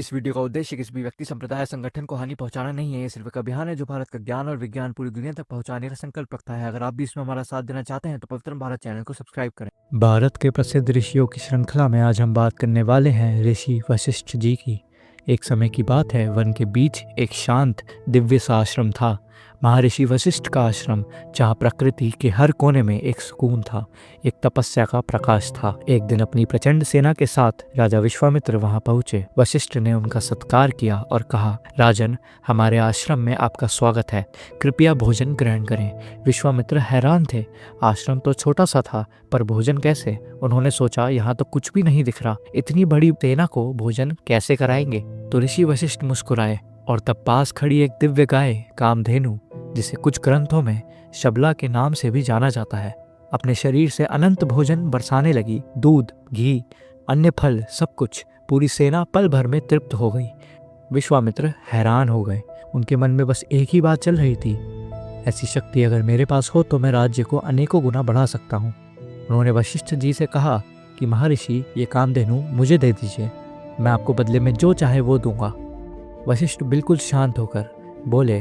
इस वीडियो का उद्देश्य किसी भी व्यक्ति, संप्रदाय, संगठन को हानि पहुंचाना नहीं है। ये सिर्फ एक अभियान है जो भारत का ज्ञान और विज्ञान पूरी दुनिया तक पहुंचाने का संकल्प रखता है। अगर आप भी इसमें हमारा साथ देना चाहते हैं तो पवित्र भारत चैनल को सब्सक्राइब करें। भारत के प्रसिद्ध ऋषियों की श्रृंखला में आज हम बात करने वाले हैं ऋषि वशिष्ठ जी की। एक समय की बात है, वन के बीच एक शांत दिव्य सा आश्रम था। महर्षि वशिष्ठ का आश्रम, जहाँ प्रकृति के हर कोने में एक सुकून था, एक तपस्या का प्रकाश था। एक दिन अपनी प्रचंड सेना के साथ राजा विश्वामित्र वहां पहुंचे। वशिष्ठ ने उनका सत्कार किया और कहा, राजन, हमारे आश्रम में आपका स्वागत है, कृपया भोजन ग्रहण करें। विश्वामित्र हैरान थे। आश्रम तो छोटा सा था, पर भोजन कैसे? उन्होंने सोचा, यहाँ तो कुछ भी नहीं दिख रहा, इतनी बड़ी सेना को भोजन कैसे कराएंगे? तो ऋषि वशिष्ठ मुस्कुराए और तब पास खड़ी एक दिव्य गाय कामधेनु, जिसे कुछ ग्रंथों में शबला के नाम से भी जाना जाता है, अपने शरीर से अनंत भोजन बरसाने लगी। दूध, घी, अन्य फल, सब कुछ। पूरी सेना पल भर में तृप्त हो गई। विश्वामित्र हैरान हो गए। उनके मन में बस एक ही बात चल रही थी, ऐसी शक्ति अगर मेरे पास हो तो मैं राज्य को अनेकों गुना बढ़ा सकता हूँ। उन्होंने वशिष्ठ जी से कहा कि महर्षि, ये कामधेनु मुझे दे दीजिए, मैं आपको बदले में जो चाहे वो दूंगा। वशिष्ठ बिल्कुल शांत होकर बोले,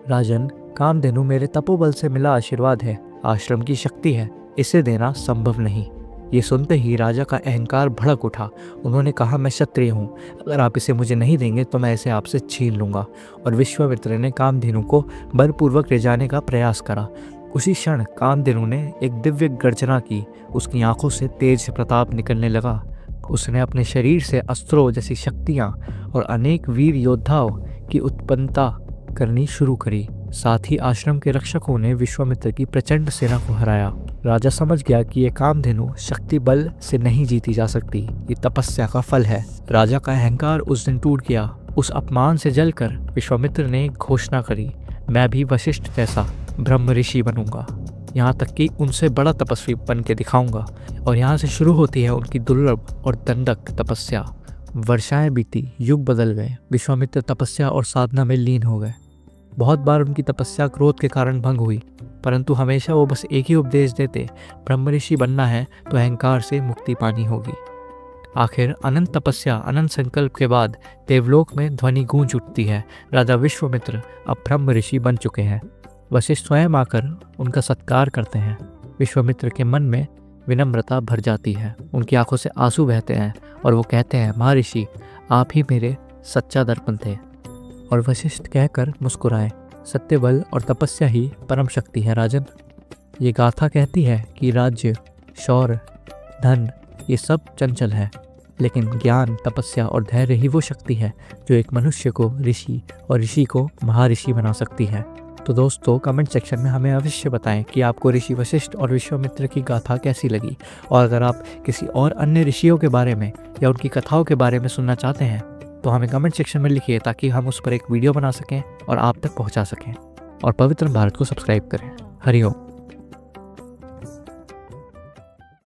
राजन, कामधेनु मेरे तपोबल से मिला आशीर्वाद है, आश्रम की शक्ति है, इसे देना संभव नहीं। ये सुनते ही राजा का अहंकार भड़क उठा। उन्होंने कहा, मैं क्षत्रिय हूँ, अगर आप इसे मुझे नहीं देंगे तो मैं इसे आपसे छीन लूंगा। और विश्वामित्र ने कामधेनु को बलपूर्वक ले जाने का प्रयास करा। उसी क्षण कामधेनु ने एक दिव्य गर्जना की। उसकी आंखों से तेज प्रताप निकलने लगा। उसने अपने शरीर से अस्त्रों जैसी शक्तियां और अनेक वीर योद्धाओं की उत्पन्नता करनी शुरू करी। साथ ही आश्रम के रक्षकों ने विश्वामित्र की प्रचंड सेना को हराया। राजा समझ गया कि यह कामधेनु शक्ति बल से नहीं जीती जा सकती, ये तपस्या का फल है। राजा का अहंकार उस दिन टूट गया। उस अपमान से जलकर विश्वामित्र ने एक घोषणा करी, मैं भी वशिष्ठ जैसा ब्रह्म ऋषि बनूंगा, यहाँ तक कि उनसे बड़ा तपस्वी बन के दिखाऊंगा। और यहाँ से शुरू होती है उनकी दुर्लभ और दंडक तपस्या। वर्षाएं बीती, युग बदल गए। विश्वामित्र तपस्या और साधना में लीन हो गए। बहुत बार उनकी तपस्या क्रोध के कारण भंग हुई, परंतु हमेशा वो बस एक ही उपदेश देते, ब्रह्म ऋषि बनना है तो अहंकार से मुक्ति पानी होगी। आखिर अनंत तपस्या, अनंत संकल्प के बाद देवलोक में ध्वनि गूंज उठती है, राजा विश्वामित्र अब ब्रह्म ऋषि बन चुके हैं। वशिष्ठ स्वयं आकर उनका सत्कार करते हैं। विश्वामित्र के मन में विनम्रता भर जाती है, उनकी आंखों से आंसू बहते हैं और वो कहते हैं, महर्षि, आप ही मेरे सच्चा दर्पण थे। और वशिष्ठ कहकर मुस्कुराए, सत्य बल और तपस्या ही परम शक्ति है राजन। ये गाथा कहती है कि राज्य, शौर्य, धन, ये सब चंचल है, लेकिन ज्ञान, तपस्या और धैर्य ही वो शक्ति है जो एक मनुष्य को ऋषि और ऋषि को महर्षि बना सकती है। तो दोस्तों, कमेंट सेक्शन में हमें अवश्य बताएं कि आपको ऋषि वशिष्ठ और विश्वामित्र की गाथा कैसी लगी। और अगर आप किसी और अन्य ऋषियों के बारे में या उनकी कथाओं के बारे में सुनना चाहते हैं तो हमें कमेंट सेक्शन में लिखिए, ताकि हम उस पर एक वीडियो बना सकें और आप तक पहुंचा सकें। और पवित्र भारत को सब्सक्राइब करें। हरि ओम।